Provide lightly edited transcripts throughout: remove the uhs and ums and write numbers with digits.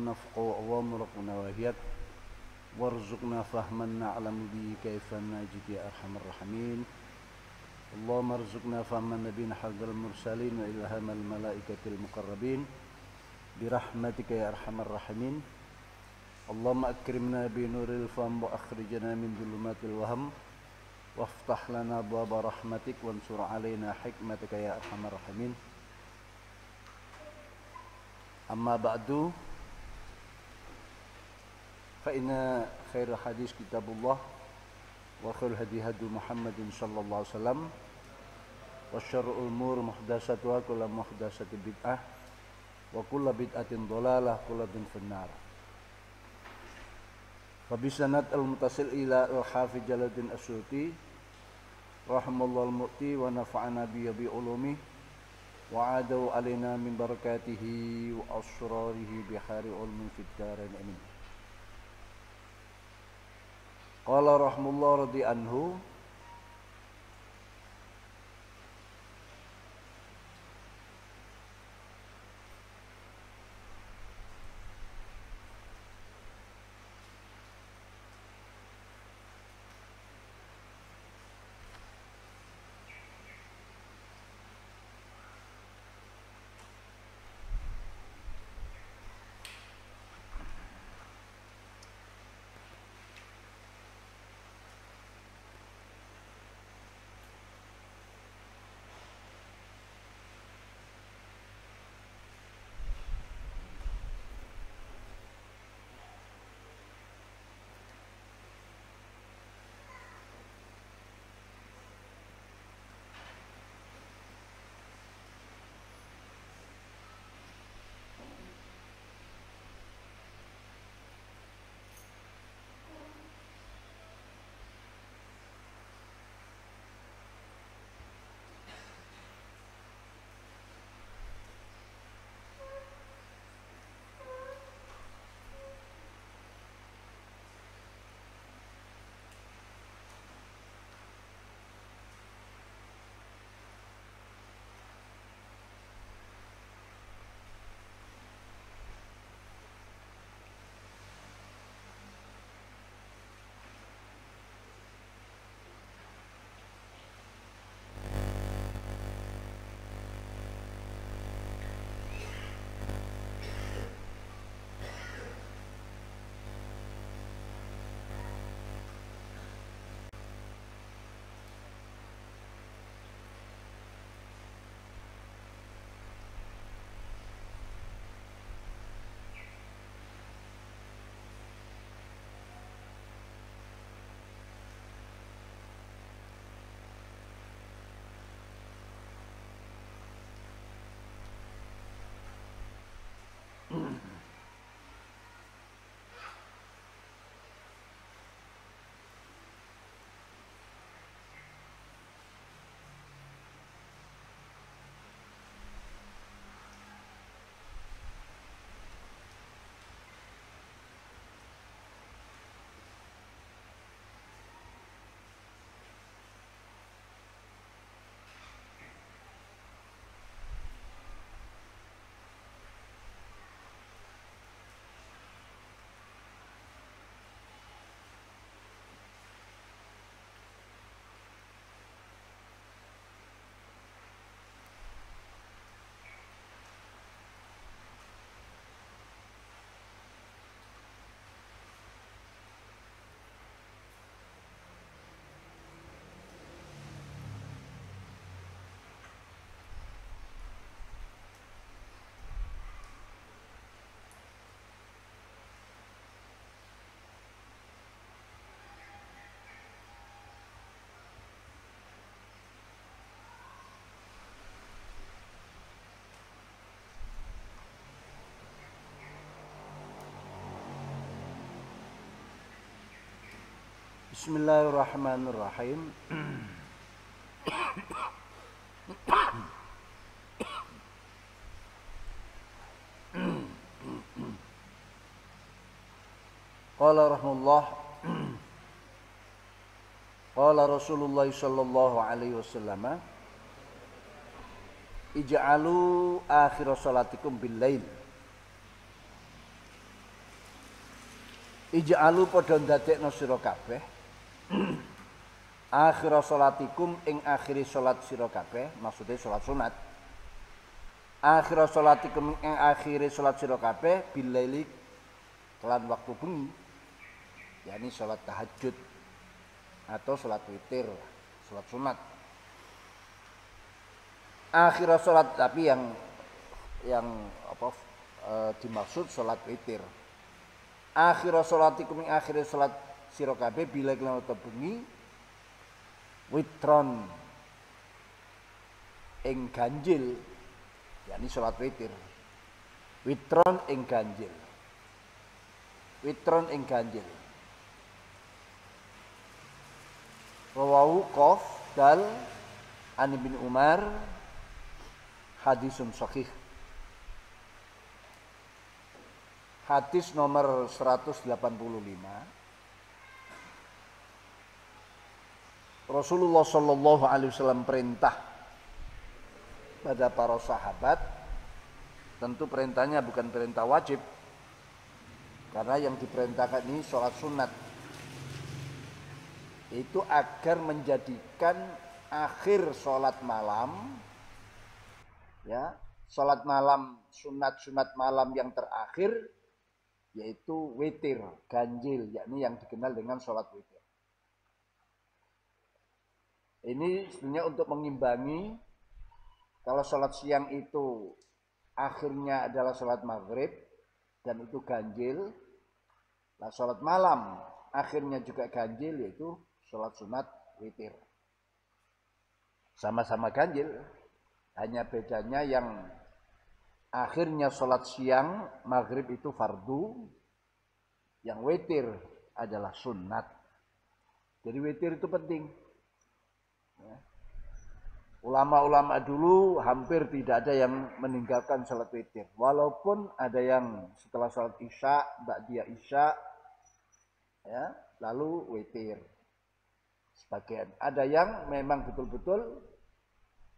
نفقه أوامرك ونواهيك وارزقنا فهما نعلم به كيف نجد يا أرحم الراحمين. اللهم ارزقنا فهم النبيين حق المرسلين وإلهام الملائكة المقربين برحمتك يا أرحم الراحمين. اللهم أكرمنا بنور الفهم وأخرجنا من ظلمات الوهم وافتح لنا باب رحمتك وانصر علينا حكمتك يا أرحم الراحمين. أما بعد فإن خير الحديث كتاب الله وخير الهدي هدي محمد صلى الله عليه وسلم وشر الأمور محدثاتها كل محدثة بدعة وكل بدعة ضلالة كل ضلالة في النار. فبسند المتصل إلى الحافظ جلال الدين السيوطي رحمه الله المؤتي ونفعنا به بعلومه وعادوا علينا من بركاته وأسراره بحار علم في الدارين آمين. قال رحمه الله رضي عنه Bismillahirrahmanirrahim. Qala rahimahullah qala Rasulullah sallallahu alaihi wasallam ij'alu akhir salatikum bil lail Ij'alu padha ndadekno sira kabeh akhir salatikum ing akhiri salat sira kabeh, maksude salat sunat. Akhir salatikum ing akhiri salat sira kabeh bilaili kelan waktu bengi, yakni salat tahajud atau salat witir, salat sunat. Akhir salat, tapi yang dimaksud salat witir. Akhir salatikum ing akhiri salat sira kabeh bilaili kelan waktu bengi witron ing ganjil, yakni salat witir. Witron ing ganjil. Witron ing ganjil. Rawahu Qaf dal an Ibnu Umar hadisun sahih. Hadis nomor 185. Rasulullah Shallallahu Alaihi Wasallam perintah pada para sahabat. Tentu perintahnya bukan perintah wajib, karena yang diperintahkan ini sholat sunat. Itu agar menjadikan akhir sholat malam, ya, sholat malam, sunat malam yang terakhir, yaitu witir, ganjil, yakni yang dikenal dengan sholat witir. Ini sebenarnya untuk mengimbangi, kalau sholat siang itu akhirnya adalah sholat maghrib dan itu ganjil, nah sholat malam akhirnya juga ganjil, yaitu sholat sunat witir. Sama-sama ganjil, hanya bedanya yang akhirnya sholat siang maghrib itu fardu, yang witir adalah sunat. Jadi witir itu penting. Ulama-ulama dulu hampir tidak ada yang meninggalkan sholat witir. Walaupun ada yang setelah sholat isya, ba'diyah isya, ya, lalu witir. Sebagian. Ada yang memang betul-betul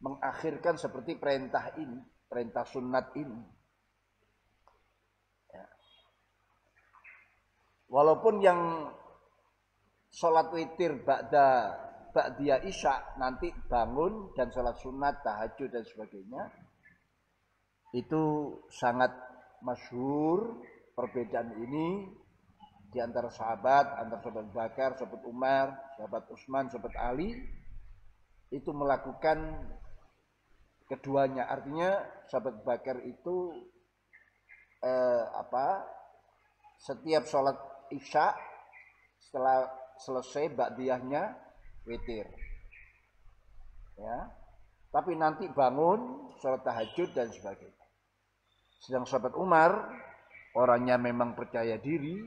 mengakhirkan seperti perintah ini, perintah sunat ini. Ya. Walaupun yang sholat witir ba'diyah isya nanti bangun dan sholat sunat, tahajud dan sebagainya, itu sangat masyhur perbedaan ini di antara sahabat, antara sahabat Bakar, sahabat Umar, sahabat Utsman, sahabat Ali, itu melakukan keduanya. Artinya sahabat Bakar itu setiap sholat isya setelah selesai ba'diyahnya witir, ya. Tapi nanti bangun sholat tahajud dan sebagainya. Sedang sahabat Umar orangnya memang percaya diri,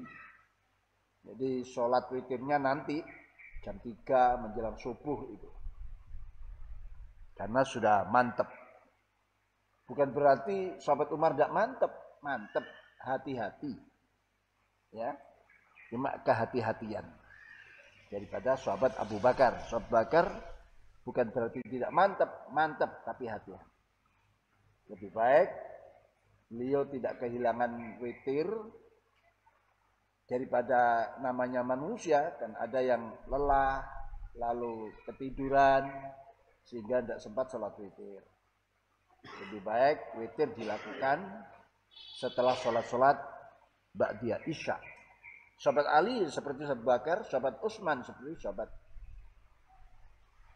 jadi sholat witirnya nanti jam 3 menjelang subuh itu, karena sudah mantep. Bukan berarti sahabat Umar tidak mantep, hati-hati, ya, cuma kehati-hatian daripada sahabat Abu Bakar. Sahabat Bakar bukan berarti tidak mantap, tapi hati-hati. Lebih baik beliau tidak kehilangan witir daripada namanya manusia, kan ada yang lelah lalu ketiduran sehingga tidak sempat sholat witir. Lebih baik witir dilakukan setelah sholat ba'diyah isya. Sahabat Ali seperti sahabat Bakar, sahabat Utsman seperti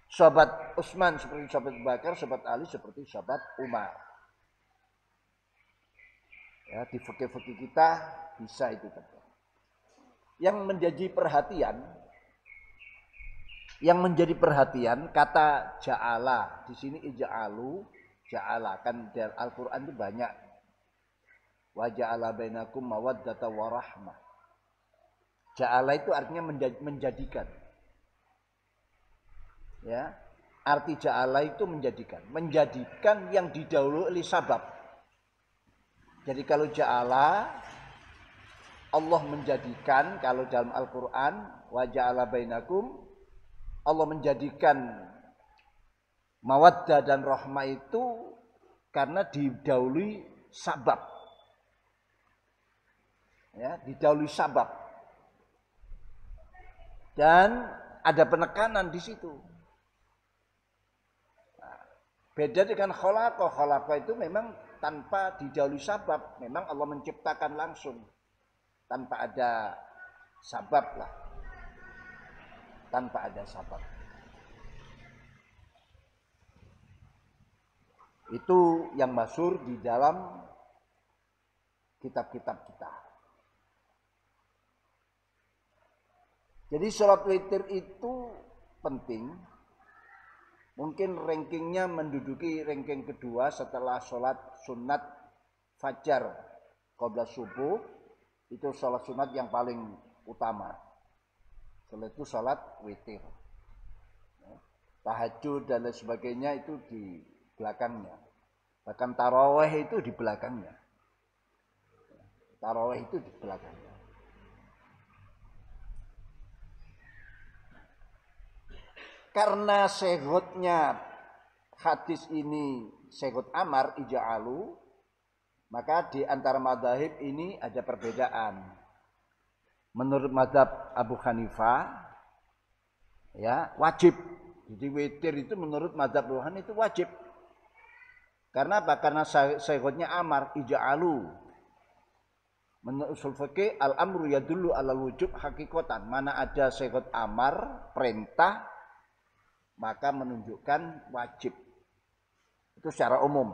sahabat Utsman seperti sahabat Bakar, sahabat Ali seperti sahabat Umar. Ya, di fikih-fikih kita bisa itu terjadi. Yang menjadi perhatian kata ja'ala di sini, ij'alu, ja'ala kan dari Al-Qur'an itu banyak. Wa ja'ala bainakum mawaddata wa rahmah. Ja'ala itu artinya menjadikan. Ya, arti ja'ala itu menjadikan yang didahului oleh sabab. Jadi kalau ja'ala, Allah menjadikan, kalau dalam Al-Quran wa ja'ala bainakum, Allah menjadikan mawaddah dan rahmah itu karena didahului sabab. Ya, didahului sabab. Dan ada penekanan di situ. Nah, beda dengan khalaqa. Khalaqa itu memang tanpa didahului sabab. Memang Allah menciptakan langsung. Tanpa ada sabab lah. Tanpa ada sabab. Itu yang masyhur di dalam kitab-kitab kita. Jadi sholat witir itu penting. Mungkin rankingnya menduduki ranking kedua setelah sholat sunat fajar qabla subuh. Itu sholat sunat yang paling utama. Setelah itu sholat witir. Tahajud dan lain sebagainya itu di belakangnya. Bahkan tarawih itu di belakangnya. Tarawih itu di belakangnya. Karena sehutnya hadis ini sehut amar ija'alu, maka di antara madzhab ini ada perbedaan. Menurut madzhab Abu Hanifah ya wajib. Jadi witir itu menurut madzhab Abu Hanifah itu wajib. Karena apa? Karena sehutnya amar ija'alu. Menurut usul fikih al-amru yadullu alal wujub hakikatan. Mana ada sehut amar perintah maka menunjukkan wajib. Itu secara umum.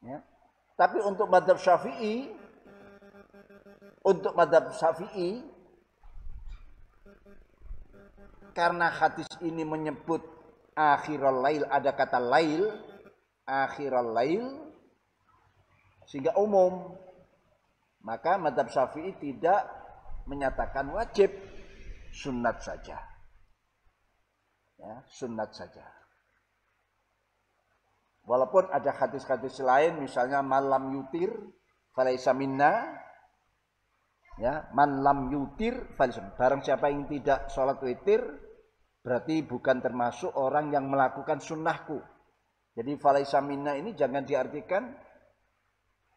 Ya. Tapi untuk madzhab Syafi'i, karena hadis ini menyebut akhiral lail, ada kata lail, akhiral lail, sehingga umum. Maka madzhab Syafi'i tidak menyatakan wajib, sunnat saja. Ya, sunnat saja. Walaupun ada hadis-hadis lain, misalnya malam yutir falaisa minna, ya, man lam yutir falaisa. Barang siapa yang tidak sholat witir, berarti bukan termasuk orang yang melakukan sunnahku. Jadi falaisa minna ini jangan diartikan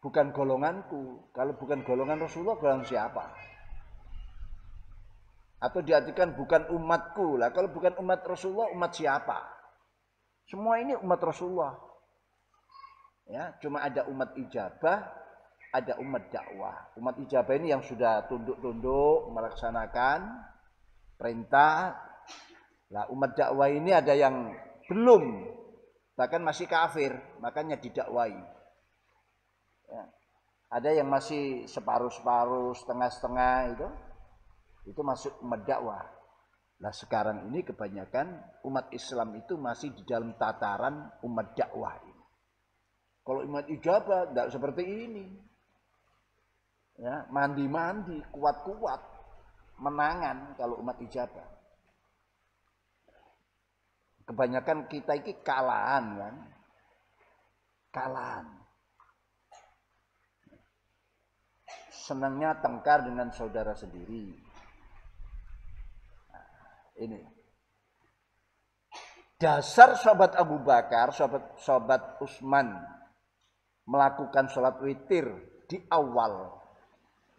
bukan golonganku. Kalau bukan golongan Rasulullah, golongan siapa? Atau diartikan bukan umatku. Lah kalau bukan umat Rasulullah, umat siapa? Semua ini umat Rasulullah. Ya, cuma ada umat ijabah, ada umat dakwah. Umat ijabah ini yang sudah tunduk-tunduk melaksanakan perintah. Lah umat dakwah ini ada yang belum, bahkan masih kafir, makanya didakwai. Ya. Ada yang masih separuh-separuh, setengah-setengah itu masuk umat dakwah. Nah sekarang ini kebanyakan umat Islam itu masih di dalam tataran umat dakwah ini. Kalau umat ijabah tidak seperti ini. Ya, mandi-mandi, kuat-kuat, menangan kalau umat ijabah. Kebanyakan kita ini kalahan kan. Kalahan. Senangnya tengkar dengan saudara sendiri. Ini dasar sahabat Abu Bakar, sahabat Utsman melakukan sholat witir di awal,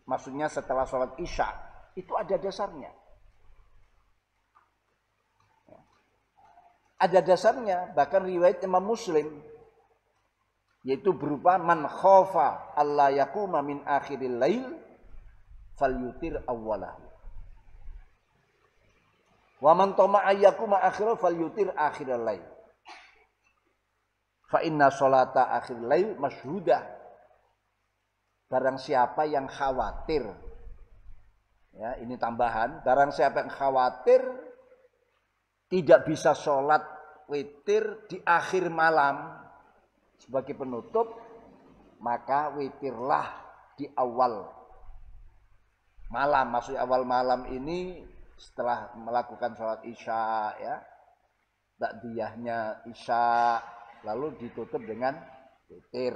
maksudnya setelah sholat isya, itu ada dasarnya. Ada dasarnya, bahkan riwayat Imam Muslim, yaitu berupa man khafa alla yaquma min akhiril lail falyutir awwalahu. Wa man tama'a yakuma akhira falyutir akhiral lail. Fa inna sholata akhir lail masyhudah. Barang siapa yang khawatir, ya ini tambahan, barang siapa yang khawatir tidak bisa sholat witir di akhir malam sebagai penutup, maka witirlah di awal malam. Maksudnya awal malam ini setelah melakukan sholat isya, ya, ba'diyahnya isya, lalu ditutup dengan witir.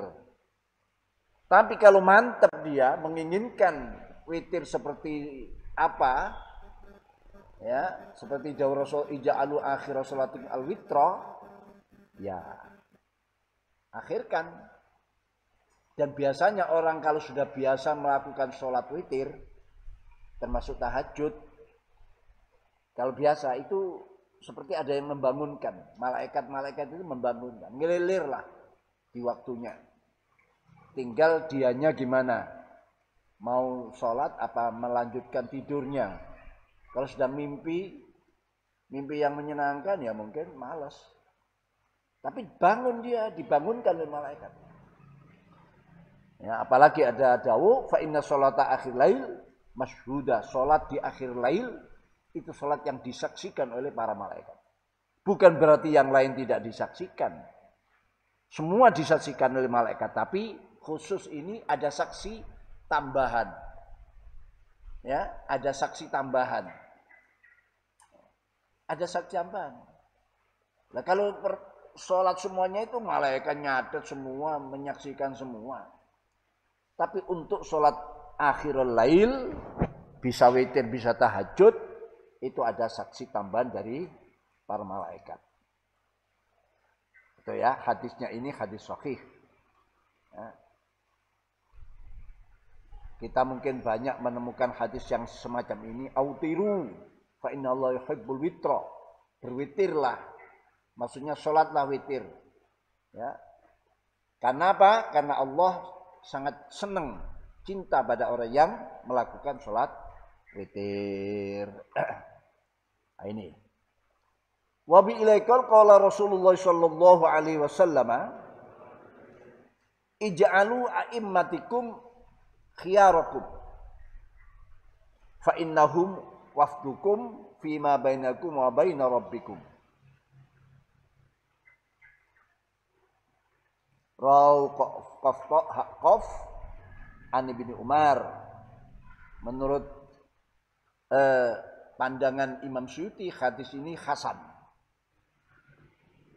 Tapi kalau mantap dia menginginkan witir seperti apa, ya, seperti dawuh Rasul ija'alu akhir sholatin al-witra, ya, akhirkan. Dan biasanya orang kalau sudah biasa melakukan sholat witir, termasuk tahajud, Kalau biasa itu seperti ada yang membangunkan. Malaikat-malaikat itu membangunkan. Ngelilir lah di waktunya. Tinggal dianya gimana. Mau sholat apa melanjutkan tidurnya. Kalau sudah mimpi yang menyenangkan ya mungkin malas. Tapi bangun dia, dibangunkan oleh malaikat. Ya, apalagi ada dawuh fa inna sholata akhir lail masyhuda. Sholat di akhir lail itu sholat yang disaksikan oleh para malaikat. Bukan berarti yang lain tidak disaksikan. Semua disaksikan oleh malaikat, tapi khusus ini ada saksi tambahan. Ya, ada saksi tambahan. Ada saksi tambahan. Nah, kalau sholat semuanya itu malaikat nyatet semua, menyaksikan semua. Tapi untuk sholat akhirul lail, bisa witir, bisa tahajud, itu ada saksi tambahan dari para malaikat. Itu ya, hadisnya ini hadis sahih. Ya. Kita mungkin banyak menemukan hadis yang semacam ini. Autiru, fa inna Allah yuhibbul witra. Berwitirlah. Maksudnya sholatlah witir. Ya. Karena apa? Karena Allah sangat senang, cinta pada orang yang melakukan sholat witir. Nah, ini. Wa bi ilaikal qala Rasulullah sallallahu alaihi wasallam ij'alu a'immatikum khiyarakum fa innahum wafdukum fima bainakum wa baina rabbikum. Qaf an Ibnu Umar. Menurut pandangan Imam Suyuti, hadis ini hasan.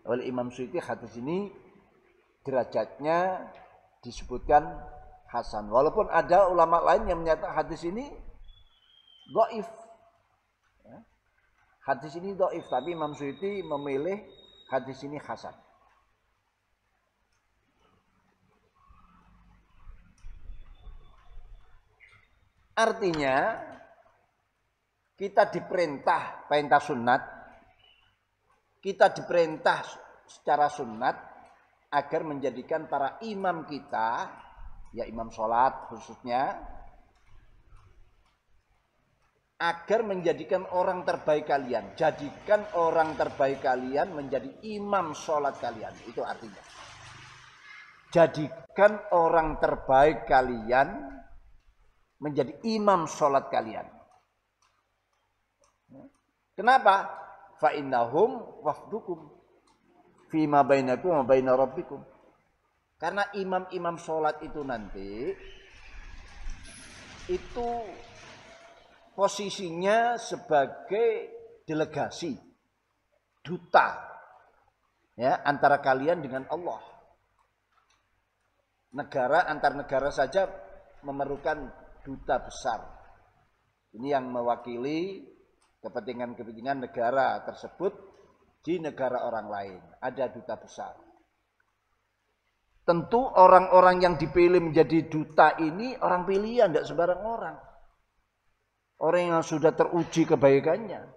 Oleh Imam Suyuti, hadis ini derajatnya disebutkan hasan. Walaupun ada ulama lain yang menyatakan hadis ini dhaif. Ya. Hadis ini dhaif, tapi Imam Suyuti memilih hadis ini hasan. Artinya kita diperintah perintah sunat, kita diperintah secara sunat agar menjadikan para imam kita, ya imam sholat khususnya, agar menjadikan orang terbaik kalian. Jadikan orang terbaik kalian menjadi imam sholat kalian. Itu artinya. Jadikan orang terbaik kalian menjadi imam sholat kalian. Kenapa? Fa innahum wafdukum fima bainakum wa baina rabbikum. Karena imam-imam sholat itu nanti itu posisinya sebagai delegasi, duta, ya, antara kalian dengan Allah. Negara antar negara saja memerlukan duta besar. Ini yang mewakili kepentingan-kepentingan negara tersebut di negara orang lain. Ada duta besar. Tentu orang-orang yang dipilih menjadi duta ini orang pilihan, tidak sembarang orang. Orang yang sudah teruji kebaikannya.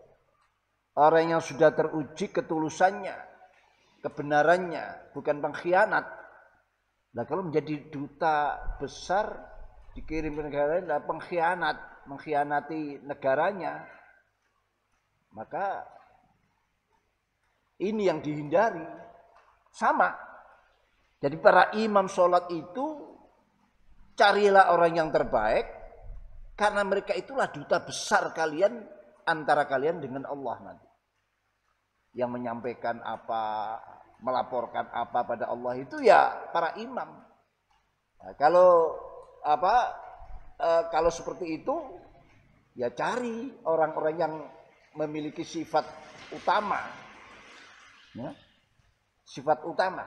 Orang yang sudah teruji ketulusannya, kebenarannya, bukan pengkhianat. Nah, kalau menjadi duta besar dikirim ke negara lain, nah pengkhianat, mengkhianati negaranya. Maka ini yang dihindari. Sama. Jadi para imam sholat itu carilah orang yang terbaik, karena mereka itulah duta besar kalian antara kalian dengan Allah nanti. Yang menyampaikan apa, melaporkan apa pada Allah itu ya para imam. Nah, kalau seperti itu ya cari orang-orang yang memiliki sifat utama, ya, sifat utama.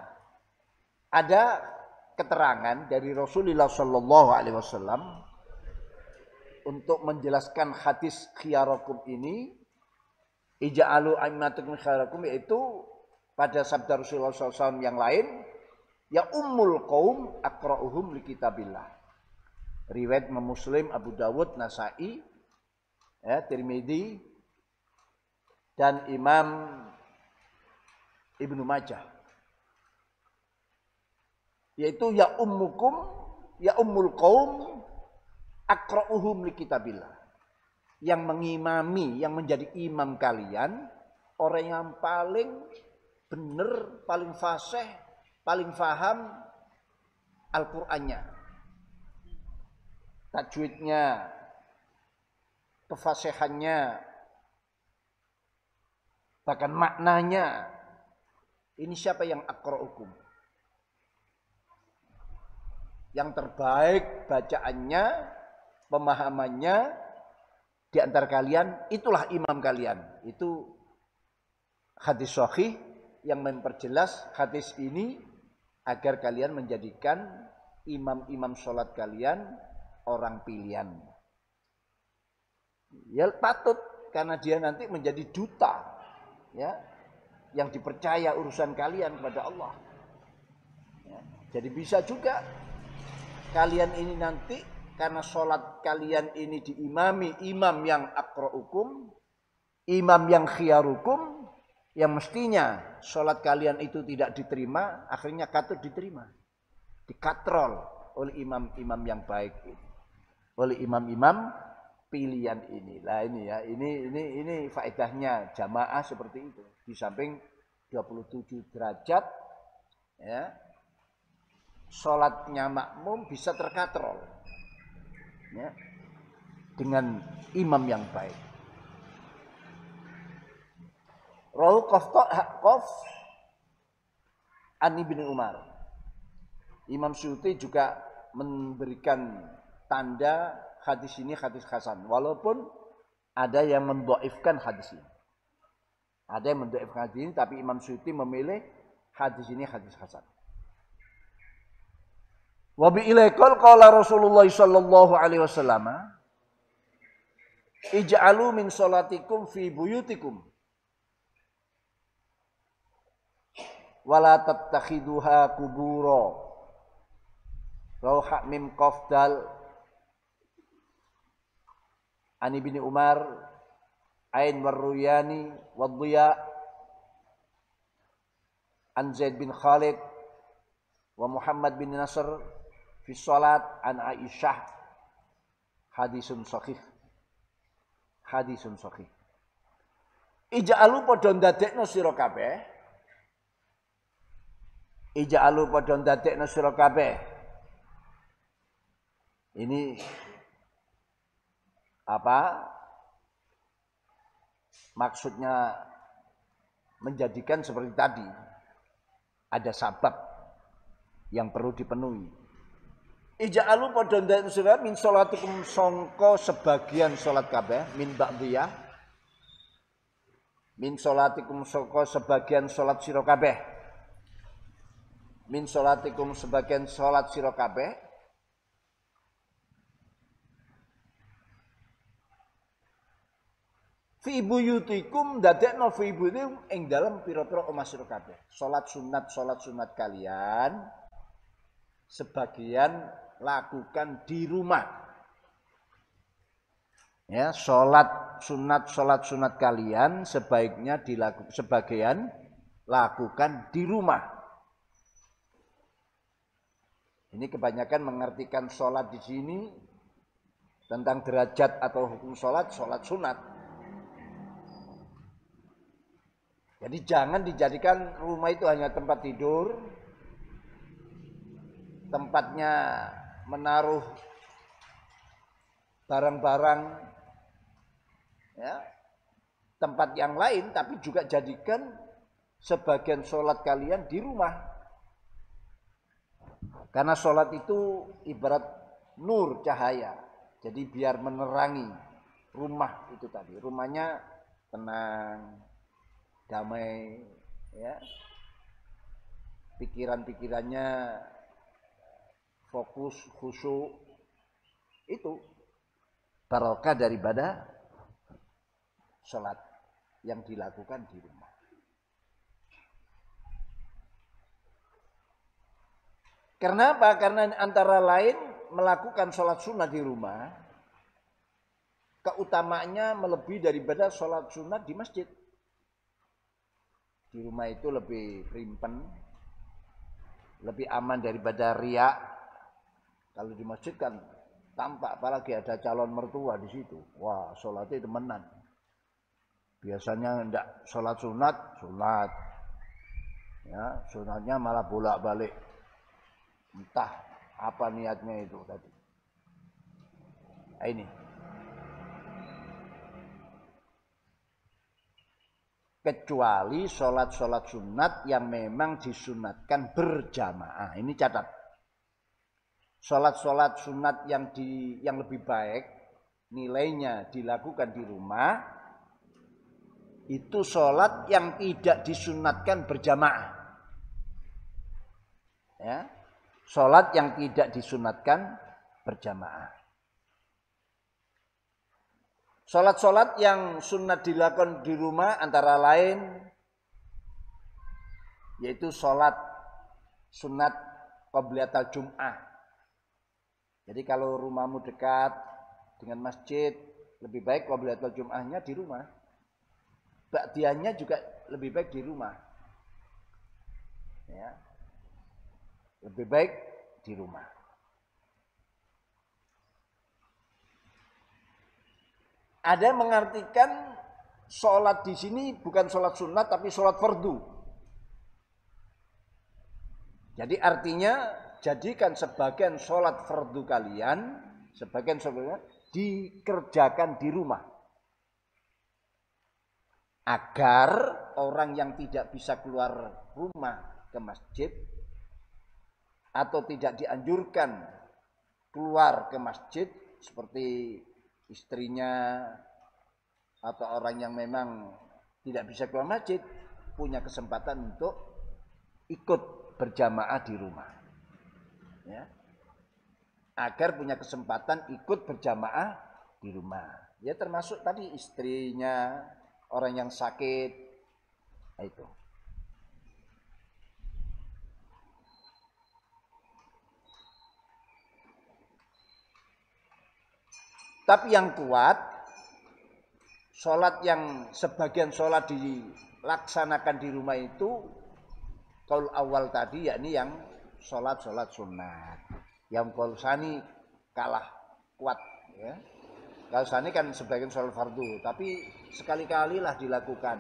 Ada keterangan dari Rasulullah Shallallahu Alaihi Wasallam untuk menjelaskan hadis khiyarakum ini, ija'alu a'immatakum khiyarakum, yaitu pada sabda Rasulullah SAW yang lain, ya ummul qaum aqra'uhum li kitabillah. Riwayat Muslim, Abu Dawud, Nasai, ya, Tirmidzi, dan Imam Ibnu Majah, yaitu ya ummul qaum aqra'uhum li kitabillah. Yang mengimami, yang menjadi imam kalian, orang yang paling benar, paling fasih, paling faham Al-Qur'annya, tajwidnya, kefasihannya, bahkan maknanya. Ini siapa yang aqra'ukum? Yang terbaik bacaannya, pemahamannya di antara kalian, itulah imam kalian. Itu hadis sahih yang memperjelas hadis ini agar kalian menjadikan imam-imam sholat kalian orang pilihan. Ya patut, karena dia nanti menjadi duta, ya, yang dipercaya urusan kalian kepada Allah. Ya, jadi bisa juga kalian ini nanti, karena sholat kalian ini diimami imam yang aqra'ukum, imam yang khiyarukum, yang mestinya sholat kalian itu tidak diterima, akhirnya katut diterima, dikatrol oleh imam-imam yang baik ini, oleh imam-imam pilihan ini. Lah ini ya, ini faedahnya jamaah seperti itu. Di samping 27 derajat, ya, sholatnya makmum bisa terkatrol, ya, dengan imam yang baik. Rawu Qaf An Ibnu Umar. Imam Suyuti juga memberikan tanda hadis ini hadis hasan, walaupun ada yang mendhaifkan hadis ini. Ada yang mendhaifkan hadis ini, tapi Imam Suyuti memilih hadis ini hadis hasan. Wa bi ilaikal qala Rasulullah sallallahu alaihi wasallam, ij'alu min salatikum fi buyutikum wala tattakhiduha kubura. Rawahu Mim Qafdal An Ibnu Umar Ain Warruyani Wadhiya An Zaid bin Khalid wa Muhammad bin Nasr fi salat an Aisyah. Hadisun sahih. Hadisun sahih. Ija'alu padha ndadekno sira kabeh. Ija'alu padha ndadekno sira kabeh. Ini apa? Maksudnya menjadikan seperti tadi, ada sabab yang perlu dipenuhi. Ija'alu padha ndadekno sira min sholatikum sangka sebagian salat kabeh, min ba'diyah. Min sholatikum sangka sebagian salat sira kabeh. Min sholatikum sebagian salat sira kabeh. Fi buyutikum dadekno fi buyutikum ing dalam pira-pira omah sira kabeh. Salat sunat kalian sebagian lakukan di rumah. Ya, salat sunat kalian sebaiknya sebagian lakukan di rumah. Ini kebanyakan mengartikan salat di sini tentang derajat atau hukum salat sunat. Jadi jangan dijadikan rumah itu hanya tempat tidur, tempatnya menaruh barang-barang, ya, tempat yang lain, tapi juga jadikan sebagian sholat kalian di rumah. Karena sholat itu ibarat nur, cahaya. Jadi biar menerangi rumah itu tadi. Rumahnya tenang, damai, ya, pikiran-pikirannya fokus, khusyuk. Itu barokah daripada sholat yang dilakukan di rumah. Karena apa? Karena antara lain melakukan sholat sunnah di rumah, keutamaannya melebihi daripada sholat sunnah di masjid. Di rumah itu lebih rimpen, lebih aman daripada riak. Kalau di masjid kan tampak, apalagi ada calon mertua di situ. Wah, sholatnya temenan. Biasanya enggak sholat sunat, ya sunatnya malah bolak-balik. Entah apa niatnya itu tadi. Nah, ini. Kecuali sholat-sholat sunat yang memang disunatkan berjamaah. Ini catat. Sholat-sholat sunat yang lebih baik nilainya dilakukan di rumah, itu sholat yang tidak disunatkan berjamaah. Ya, sholat yang tidak disunatkan berjamaah. Sholat-sholat yang sunat dilakukan di rumah antara lain yaitu sholat sunat qobliyatul Jum'ah. Jadi kalau rumahmu dekat dengan masjid, lebih baik qobliyatul Jum'ahnya di rumah. Ba'diyahnya juga lebih baik di rumah. Ya. Lebih baik di rumah. Ada yang mengartikan sholat di sini bukan sholat sunat tapi sholat fardu. Jadi artinya jadikan sebagian sholat fardu kalian, sebagian sholat dikerjakan di rumah. Agar orang yang tidak bisa keluar rumah ke masjid atau tidak dianjurkan keluar ke masjid seperti istrinya atau orang yang memang tidak bisa keluar masjid punya kesempatan untuk ikut berjamaah di rumah, ya. Agar punya kesempatan ikut berjamaah di rumah, ya termasuk tadi istrinya, orang yang sakit, nah itu. Tapi yang kuat, sholat yang sebagian sholat dilaksanakan di rumah itu, qaul awal tadi yakni yang sholat sunat. Yang qaul tsani kalah kuat. Ya. Qaul tsani kan sebagian sholat fardu, tapi sekali-kali lah dilakukan.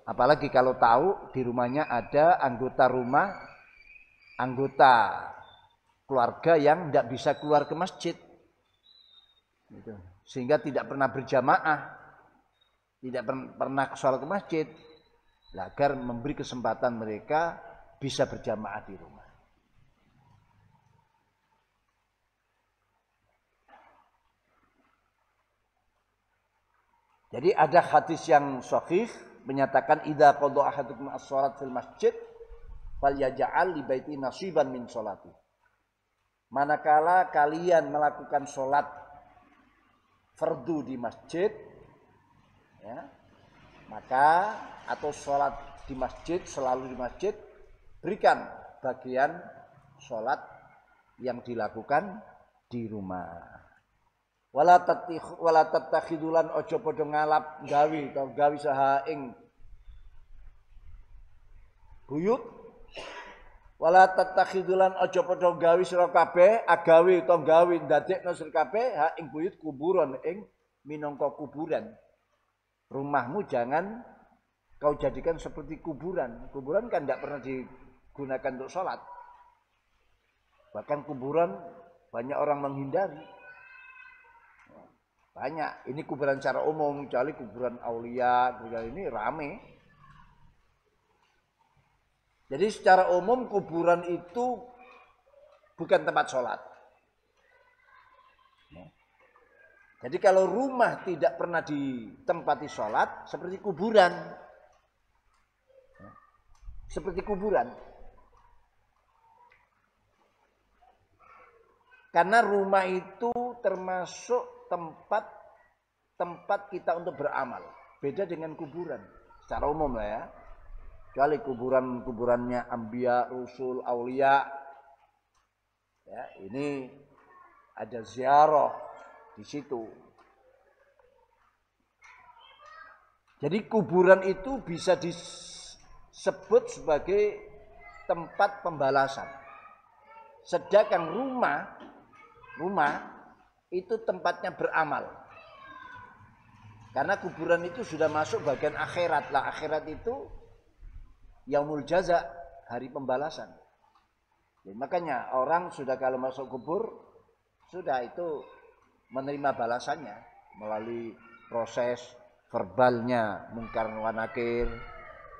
Apalagi kalau tahu di rumahnya ada anggota keluarga yang tidak bisa keluar ke masjid. Gitu. Sehingga tidak pernah berjamaah, tidak pernah sholat ke masjid, agar memberi kesempatan mereka bisa berjamaah di rumah. Jadi ada hadis yang sahih menyatakan idza qada ahadukum as-shalat fil masjid falyaj'al li baiti nasiban min sholati. Manakala kalian melakukan sholat fardu di masjid, ya, maka atau sholat di masjid, selalu di masjid, berikan bagian sholat yang dilakukan di rumah. Wala tatakhidulan ojo podo ngalap gawi atau gawi saha ing buyut. Wala tatakhidulan ojo podo gawi sira kabeh agawi utawa gawi ndadekno sira kabeh ha ing buyut kuburan ing minangka kuburan. Rumahmu jangan kau jadikan seperti kuburan. Kuburan kan tidak pernah digunakan untuk sholat. Bahkan kuburan banyak orang menghindari. Banyak. Ini kuburan secara umum, kecuali kuburan aulia, kuburan ini rame. Jadi secara umum kuburan itu bukan tempat sholat. Jadi kalau rumah tidak pernah ditempati sholat, seperti kuburan. Seperti kuburan. Karena rumah itu termasuk tempat kita untuk beramal. Beda dengan kuburan. Secara umum lah ya. Kecuali kuburannya Anbiya, Rasul, Aulia. Ya, ini ada ziarah di situ. Jadi kuburan itu bisa disebut sebagai tempat pembalasan. Sedangkan rumah itu tempatnya beramal. Karena kuburan itu sudah masuk bagian akhirat lah. Akhirat itu yaumul jaza, hari pembalasan. Jadi makanya orang sudah kalau masuk kubur, sudah itu menerima balasannya melalui proses verbalnya, mungkar wa nakir,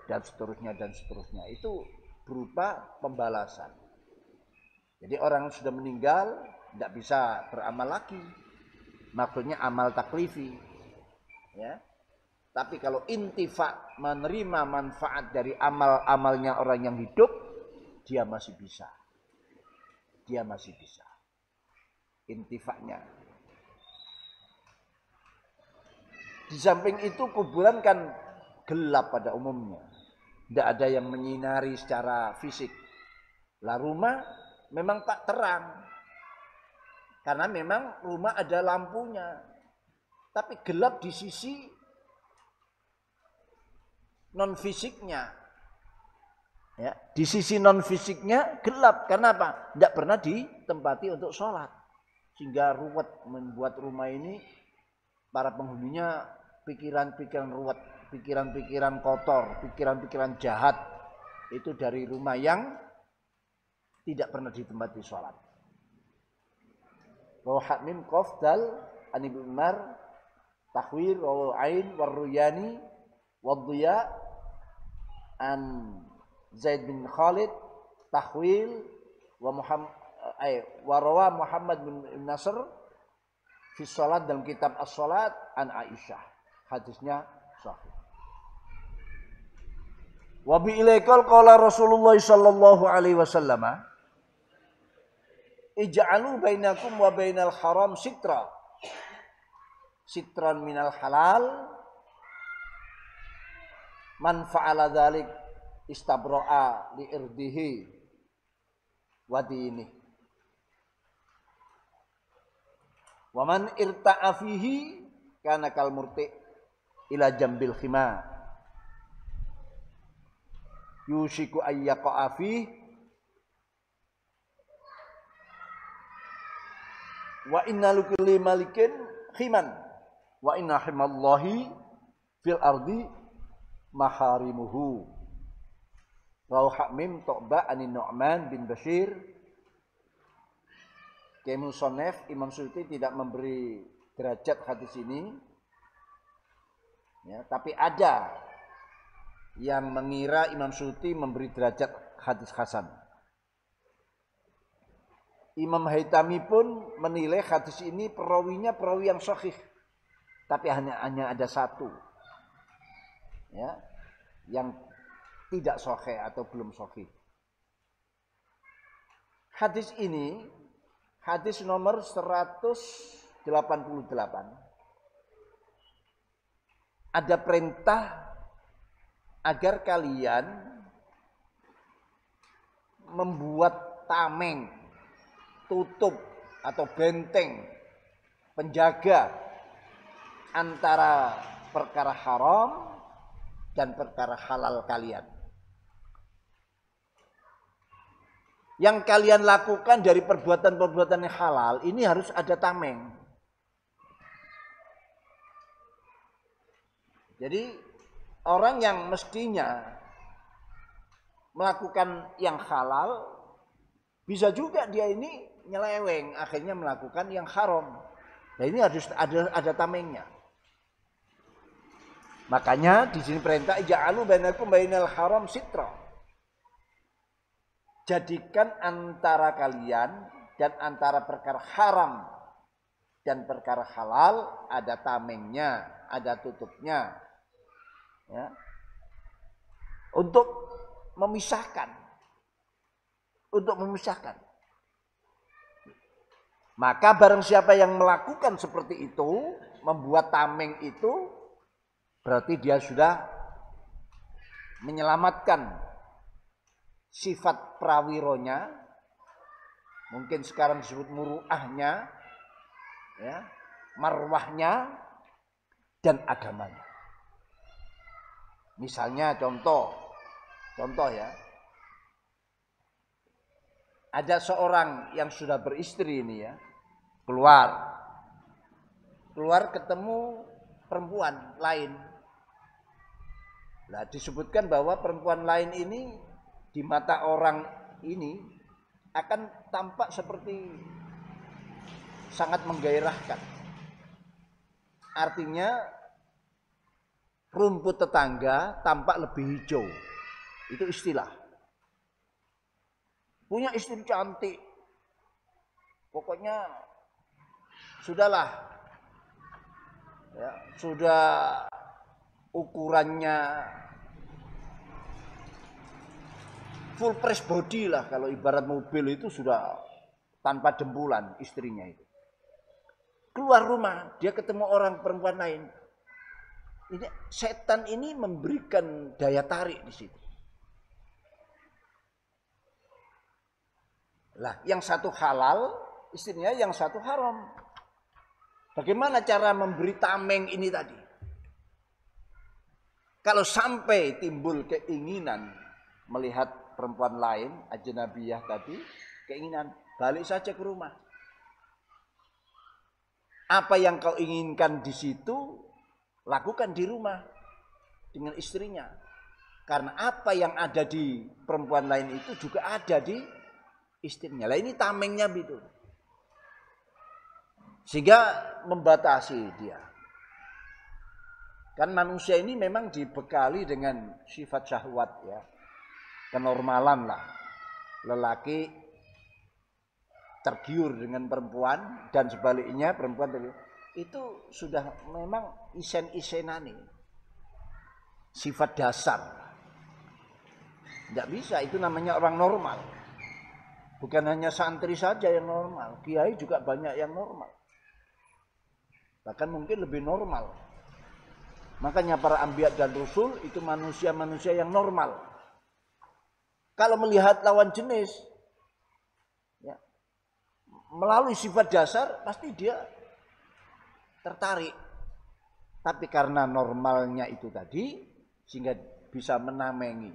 dan seterusnya. Itu berupa pembalasan. Jadi orang sudah meninggal, tidak bisa beramal lagi. Maksudnya amal taklifi. Ya. Tapi kalau intifa, menerima manfaat dari amal-amalnya orang yang hidup, dia masih bisa. Intifaknya. Di samping itu kuburan kan gelap pada umumnya. Tidak ada yang menyinari secara fisik. Lah rumah memang tak terang. Karena memang rumah ada lampunya. Tapi gelap di sisi non fisiknya. Ya, di sisi non fisiknya gelap. Kenapa? Tidak pernah ditempati untuk sholat. Sehingga ruwet, membuat rumah ini para penghuninya pikiran-pikiran ruwet, pikiran-pikiran kotor, pikiran-pikiran jahat. Itu dari rumah yang tidak pernah ditempati sholat. Rohat mim qaf dal an ibnu Umar takhwir wa ain warruyani wadhiya an Zaid bin Khalid takhwil wa rawa Muhammad bin Nasr fi salat dalam kitab As-Salat an Aisyah. Hadisnya sahih. Wa bi ilaikal qala Rasulullah sallallahu alaihi wasallam ij'alu bainakum wa bainal haram sitran minal halal man fa'ala dzalik istabra'a li irdihi wa dinihi wa man irta'a fihi kana kal murti ila jambil khima yushiku ayyaqa'a fihi wa inna likulli malikin khiman wa inna himallahi fil ardi maharimuhu. Rawahu Hakmim Tu'ba anin Nu'man bin Bashir. Kemu Sonef Imam Suyuti tidak memberi derajat hadis ini. Ya, tapi ada yang mengira Imam Suyuti memberi derajat hadis hasan. Imam Haitami pun menilai hadis ini perawinya perawi yang sahih. Tapi hanya ada satu. Ya, yang tidak sahih atau belum sahih. Hadis ini hadis nomor 188. Ada perintah agar kalian membuat tameng, tutup atau benteng penjaga antara perkara haram dan perkara halal kalian. Yang kalian lakukan dari perbuatan-perbuatan yang halal ini harus ada tameng. Jadi orang yang mestinya melakukan yang halal bisa juga dia ini nyeleweng akhirnya melakukan yang haram. Nah ini harus ada tamengnya. Makanya di sini perintah ja'alu bainakum bainal haram sitra. Jadikan antara kalian dan antara perkara haram dan perkara halal ada tamengnya, ada tutupnya. Ya. Untuk memisahkan. Maka barang siapa yang melakukan seperti itu, membuat tameng itu, berarti dia sudah menyelamatkan sifat prawironya, mungkin sekarang disebut muruahnya, ya, marwahnya, dan agamanya. Misalnya contoh, Contoh ya. Ada seorang yang sudah beristri ini ya, keluar ketemu perempuan lain. Nah, disebutkan bahwa perempuan lain ini di mata orang ini akan tampak seperti sangat menggairahkan. Artinya rumput tetangga tampak lebih hijau. Itu istilah. Punya istri cantik. Pokoknya sudahlah. Ya, sudah ukurannya full press body lah, kalau ibarat mobil itu sudah tanpa dembulan istrinya itu. Keluar rumah, dia ketemu orang perempuan lain. Ini setan ini memberikan daya tarik di situ. Lah, yang satu halal, istrinya yang satu haram. Bagaimana cara memberi tameng ini tadi? Kalau sampai timbul keinginan melihat perempuan lain, ajnabiyah tadi, keinginan, balik saja ke rumah. Apa yang kau inginkan di situ, lakukan di rumah dengan istrinya. Karena apa yang ada di perempuan lain itu juga ada di istrinya. Lah ini tamengnya gitu. Sehingga membatasi dia. Kan manusia ini memang dibekali dengan sifat syahwat ya. Kenormalan lah. Lelaki tergiur dengan perempuan dan sebaliknya perempuan itu sudah memang isen-isenani. Sifat dasar. Tidak bisa, itu namanya orang normal. Bukan hanya santri saja yang normal, kiai juga banyak yang normal. Bahkan mungkin lebih normal. Makanya para anbiya dan rasul itu manusia-manusia yang normal. Kalau melihat lawan jenis, ya, melalui sifat dasar pasti dia tertarik. Tapi karena normalnya itu tadi, sehingga bisa menamengi,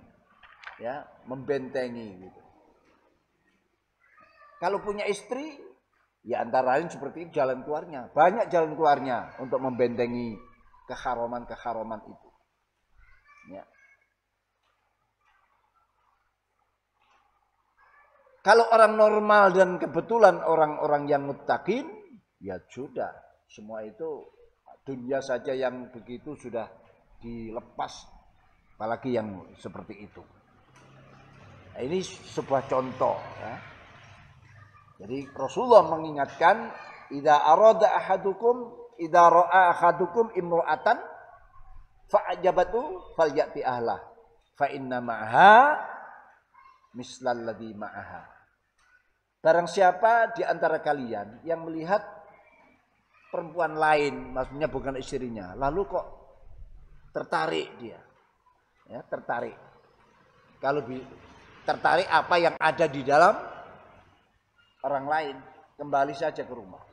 ya, membentengi gitu. Kalau punya istri, ya antara lain seperti itu jalan keluarnya. Banyak jalan keluarnya untuk membentengi keharaman-keharaman itu. Ya. Kalau orang normal dan kebetulan orang-orang yang muttaqin, ya sudah. Semua itu dunia saja yang begitu sudah dilepas. Apalagi yang seperti itu. Nah, ini sebuah contoh. Ya. Jadi Rasulullah mengingatkan, idza ra'a ahadukum imra'atan fa'ajabatu falyati ahlah fa inna ma'aha mislal ladzi ma'aha. Barang siapa di antara kalian yang melihat perempuan lain, maksudnya bukan istrinya, lalu kok tertarik dia. Ya, tertarik. Kalau tertarik apa yang ada di dalam orang lain, kembali saja ke rumah.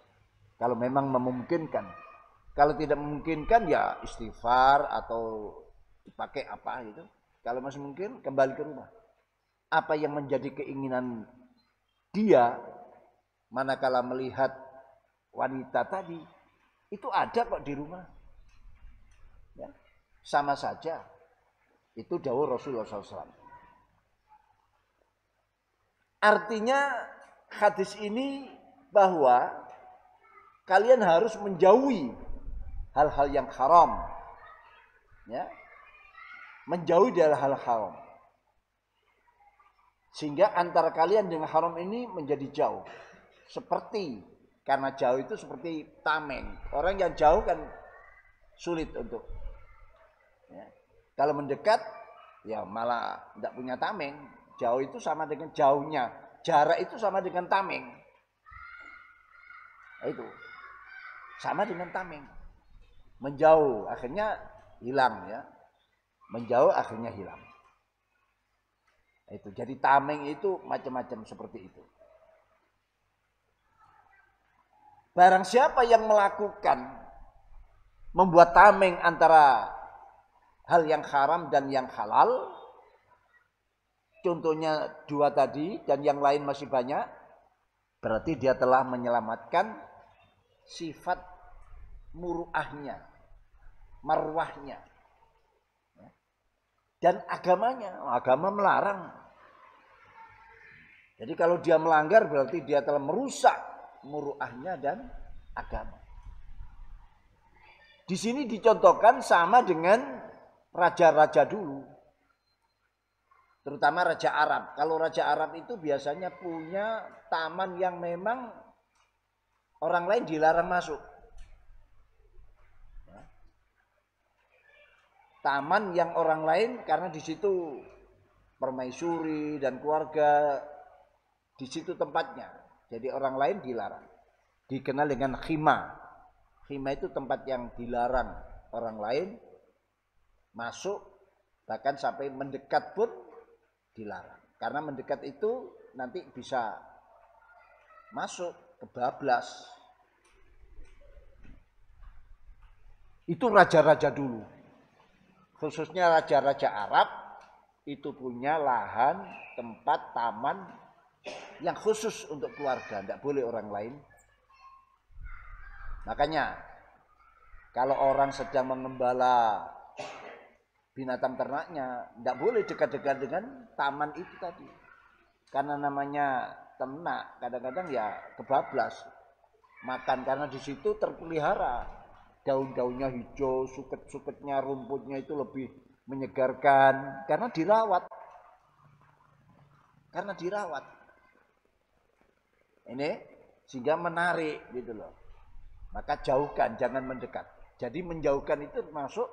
Kalau memang memungkinkan. Kalau tidak memungkinkan ya istighfar atau dipakai apa gitu. Kalau masih mungkin kembali ke rumah. Apa yang menjadi keinginan dia manakala melihat wanita tadi itu ada kok di rumah. Ya, sama saja. Itu dawuh Rasulullah SAW. Artinya hadis ini bahwa kalian harus menjauhi hal-hal yang haram. Ya. Menjauhi dari hal haram. Sehingga antara kalian dengan haram ini menjadi jauh. Seperti, karena jauh itu seperti tameng. Orang yang jauh kan sulit untuk. Ya. Kalau mendekat, ya malah tidak punya tameng. Jauh itu sama dengan jauhnya. Jarak itu sama dengan tameng. Itu sama dengan tameng. Menjauh akhirnya hilang ya. Menjauh akhirnya hilang. Itu jadi tameng itu macam-macam seperti itu. Barang siapa yang melakukan membuat tameng antara hal yang haram dan yang halal, contohnya 2 tadi dan yang lain masih banyak, berarti dia telah menyelamatkan sifat muruahnya, marwahnya, dan agamanya. Agama melarang. Jadi kalau dia melanggar berarti dia telah merusak muruahnya dan agama. Di sini dicontohkan sama dengan raja-raja dulu. Terutama Raja Arab. Kalau Raja Arab itu biasanya punya taman yang memang orang lain dilarang masuk. Taman yang orang lain, karena di situ permaisuri dan keluarga, di situ tempatnya. Jadi orang lain dilarang. Dikenal dengan khima. Khima itu tempat yang dilarang orang lain masuk, bahkan sampai mendekat pun dilarang. Karena mendekat itu nanti bisa masuk kebablas. Itu raja-raja dulu. Khususnya raja-raja Arab itu punya lahan, tempat, taman yang khusus untuk keluarga, tidak boleh orang lain. Makanya kalau orang sedang mengembala binatang ternaknya, tidak boleh dekat-dekat dengan taman itu tadi. Karena namanya ternak, kadang-kadang ya kebablas makan, karena di situ terpelihara. Daun-daunnya hijau, suket-suketnya, rumputnya itu lebih menyegarkan karena dirawat. Karena dirawat. Ini sehingga menarik gitu loh. Maka jauhkan, jangan mendekat. Jadi menjauhkan itu masuk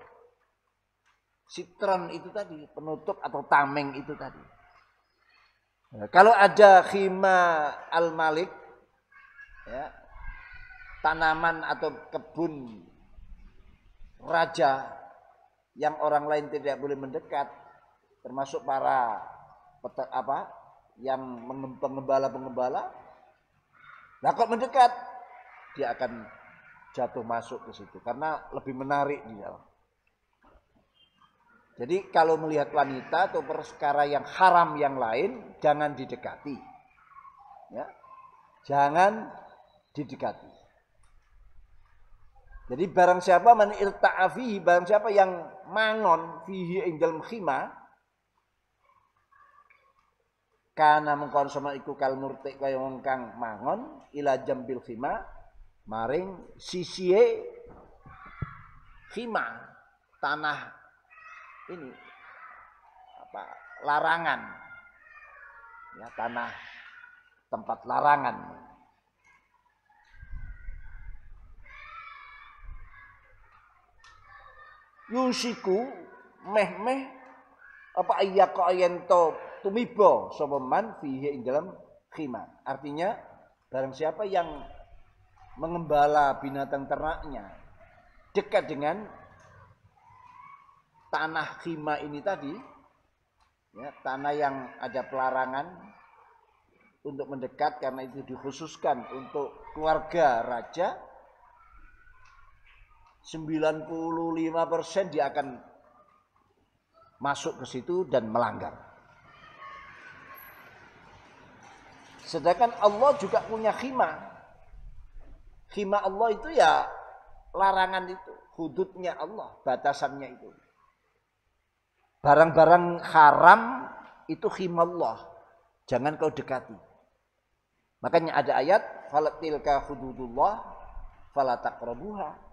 sitron itu tadi, penutup atau tameng itu tadi. Nah, kalau ada khima al-malik, ya, tanaman atau kebun raja yang orang lain tidak boleh mendekat, termasuk para yang pengembala-pengembala, nah kok mendekat, dia akan jatuh masuk ke situ karena lebih menarik di dalam. Jadi kalau melihat wanita atau perkara yang haram yang lain, jangan didekati. Ya. Jangan didekati. Jadi barang siapa man irta'a fihi, barang siapa yang mangon fihi ing dalem khima, kana mengkon sama iku kal murtik kaya wong kang mangon ila jambil khima, maring sisihe khima, tanah ini larangan, ya, tanah tempat larangan. Yusiku meh apa ayyaka ayento tumiba sapa man fihi ing dalam khima. Artinya barang siapa yang mengembala binatang ternaknya dekat dengan tanah khima ini tadi, ya, tanah yang ada pelarangan untuk mendekat karena itu dikhususkan untuk keluarga raja, 95% dia akan masuk ke situ dan melanggar. Sedangkan Allah juga punya khima. Khima Allah itu ya larangan itu, hududnya Allah, batasannya itu. Barang-barang haram itu khima Allah, jangan kau dekati. Makanya ada ayat falatilka hududullah fala taqrabuha.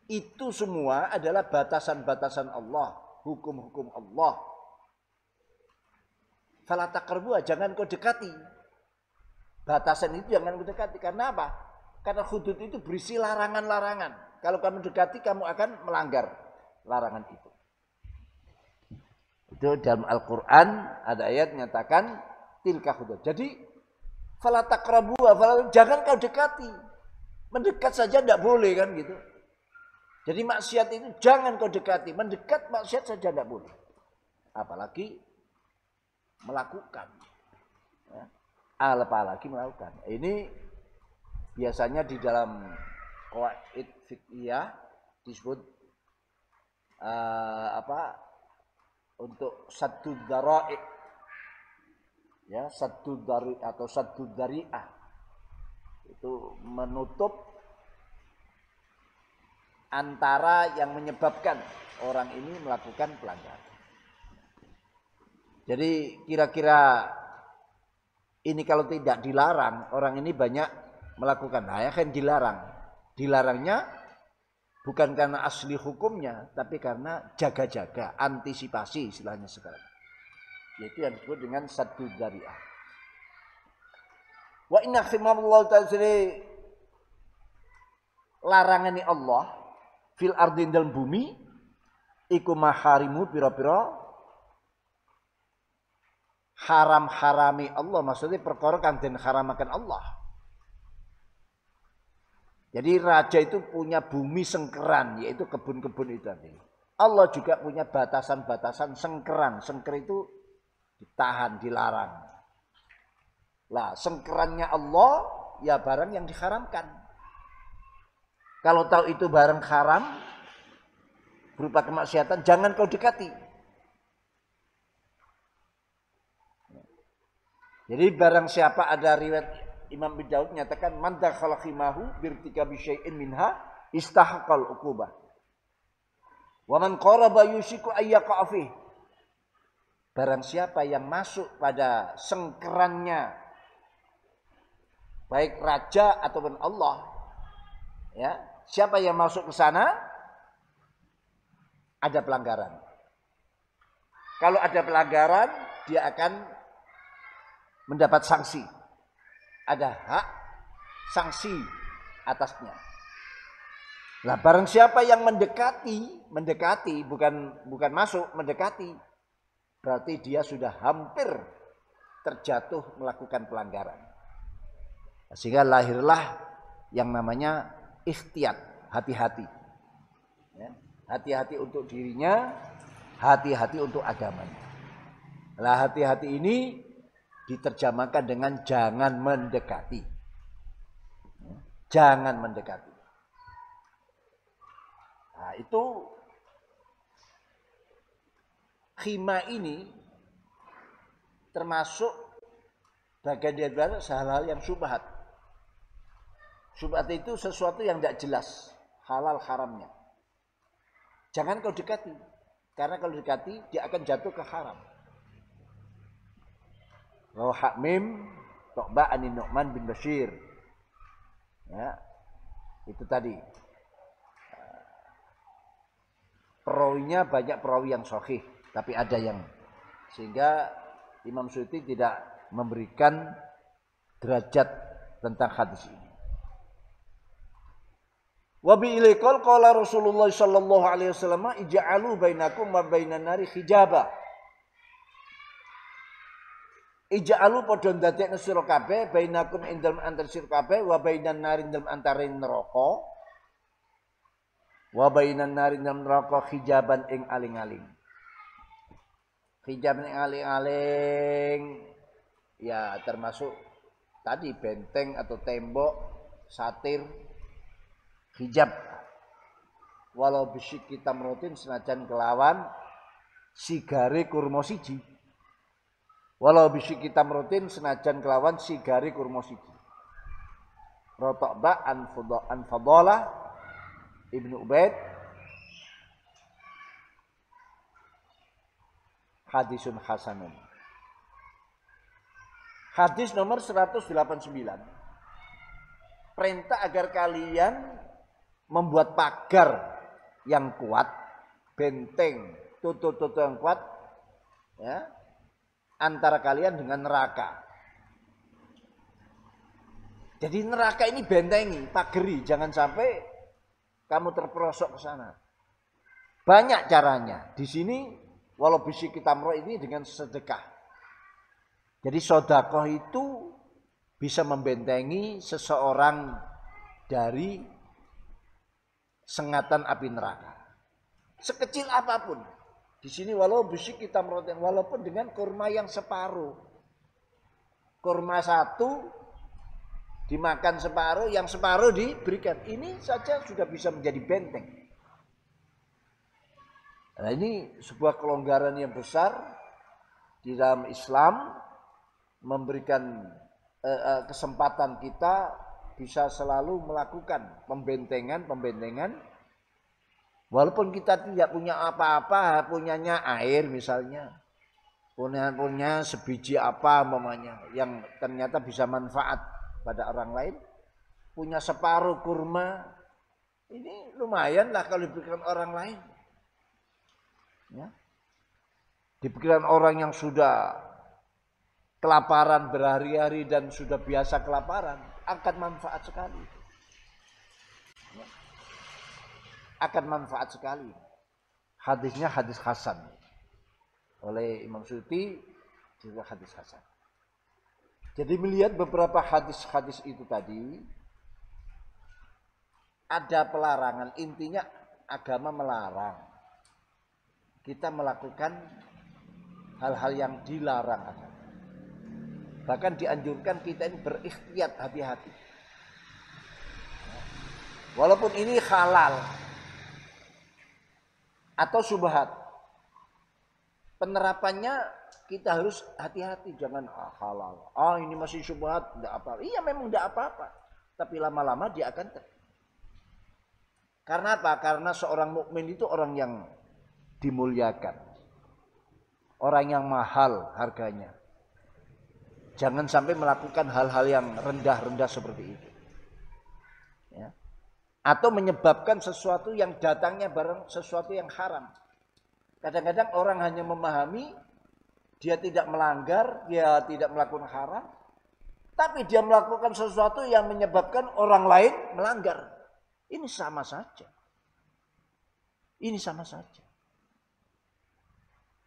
Itu semua adalah batasan-batasan Allah, hukum-hukum Allah. Fala taqrabuha, jangan kau dekati. Batasan itu jangan kau dekati. Karena apa? Karena hudud itu berisi larangan-larangan. Kalau kamu dekati, kamu akan melanggar larangan itu. Itu dalam Al-Quran ada ayat menyatakan tilka hudud. Jadi fala taqrabuha, jangan kau dekati. Mendekat saja tidak boleh kan gitu. Jadi maksiat itu jangan kau dekati. Mendekat maksiat saja tidak boleh. Apalagi melakukan. Ya. Apalagi melakukan. Ini biasanya di dalam qawaid fiqhiyah disebut untuk saddud dzara'i, ya, saddud dzari atau saddud dzari'ah, itu menutup antara yang menyebabkan orang ini melakukan pelanggaran. Jadi kira-kira ini kalau tidak dilarang, orang ini banyak melakukan. Nah, ya kan dilarang. Dilarangnya bukan karena asli hukumnya, tapi karena jaga-jaga, antisipasi istilahnya sekarang. Yaitu yang disebut dengan saddud dzari'ah. Wa inna khimamallahu ta'ala, larangane Allah fil ardin dalam bumi iku maharimu pira-pira haram-harami Allah, maksudnya perkara kang den haramaken Allah. Jadi raja itu punya bumi sengkeran, yaitu kebun-kebun itu tadi. Allah juga punya batasan-batasan sengkeran. Sengker itu ditahan, dilarang. Lah, sengkerannya Allah ya barang yang diharamkan. Kalau tahu itu barang haram berupa kemaksiatan, jangan kau dekati. Jadi barang siapa, ada riwayat Imam bin Daud menyatakan man dakhala khimahu birtika bi syai'in minha istahqal uqubah. Wa man qaraba yusiku ayyaqa fi. Barang siapa yang masuk pada sengkerannya baik raja ataupun Allah, ya, siapa yang masuk ke sana ada pelanggaran. Kalau ada pelanggaran, dia akan mendapat sanksi. Ada hak sanksi atasnya. Nah, barang siapa yang mendekati bukan masuk, mendekati, berarti dia sudah hampir terjatuh melakukan pelanggaran. Sehingga lahirlah yang namanya ikhtiyat, hati-hati. Ya, hati-hati untuk dirinya, hati-hati untuk agamanya. Nah, hati-hati ini diterjemahkan dengan jangan mendekati. Jangan mendekati. Nah, itu khima ini termasuk bagian dari hal-hal yang syubhat. Syubhat itu sesuatu yang tidak jelas halal haramnya. Jangan kau dekati, karena kalau dekati dia akan jatuh ke haram. Rawaha Mim Tokba anin Nu'man bin Bashir. Ya, itu tadi. Perawinya banyak perawi yang sahih, tapi ada yang sehingga Imam Suyuti tidak memberikan derajat tentang hadis ini. Wa bi ilaikal qala Rasulullah sallallahu alaihi wasallam ij'alu bainakum wa bainan nari hijaba. Ija'alu padha ndadekno sira kabeh bainakum ing dalem antar sira kabeh wa bainan narin dalem antare neraka wa bainan narin dalem neraka hijaban ing aling-aling. Hijab ing aling-aling ya termasuk tadi benteng atau tembok, satir, hijab. Walau bisik kita merutin senajan kelawan sigare kurma siji. Walau bisik kita merutin senajan kelawan sigari kurma siji. Rotokba an Fadalah Ibnu Ubaid. Hadisun hasanun. Hadis nomor 189. Perintah agar kalian membuat pagar yang kuat, benteng, tutup-tutup yang kuat, ya, antara kalian dengan neraka. Jadi neraka ini bentengi, pageri, jangan sampai kamu terperosok ke sana. Banyak caranya. Di sini walau bisi kita merok ini dengan sedekah. Jadi sedekah itu bisa membentengi seseorang dari sengatan api neraka. Sekecil apapun. Di sini walau bisik kita meroten, walaupun dengan kurma yang separuh. Kurma satu dimakan separuh, yang separuh diberikan. Ini saja sudah bisa menjadi benteng. Nah, ini sebuah kelonggaran yang besar di dalam Islam, memberikan kesempatan kita bisa selalu melakukan pembentengan, walaupun kita tidak punya apa-apa, punyanya air misalnya, punya sebiji apa umpamanya yang ternyata bisa manfaat pada orang lain, punya separuh kurma, ini lumayan lah kalau diberikan orang lain. Ya. Diberikan orang yang sudah kelaparan berhari-hari dan sudah biasa kelaparan, akan manfaat sekali. Ya. Akan manfaat sekali. Hadisnya hadis hasan oleh Imam Suyuti, juga hadis hasan. Jadi melihat beberapa hadis-hadis itu tadi, ada pelarangan, intinya agama melarang kita melakukan hal-hal yang dilarang agama. Bahkan dianjurkan kita ini berikhtiat, hati-hati. Walaupun ini halal atau syubhat, penerapannya kita harus hati-hati, jangan halal. Ini masih syubhat, enggak apa. Iya memang enggak apa-apa, tapi lama-lama dia akan Karena apa? Karena seorang mukmin itu orang yang dimuliakan. Orang yang mahal harganya. Jangan sampai melakukan hal-hal yang rendah-rendah seperti itu. Ya. Atau menyebabkan sesuatu yang datangnya bareng sesuatu yang haram. Kadang-kadang orang hanya memahami, dia tidak melanggar, dia tidak melakukan haram, tapi dia melakukan sesuatu yang menyebabkan orang lain melanggar. Ini sama saja. Ini sama saja.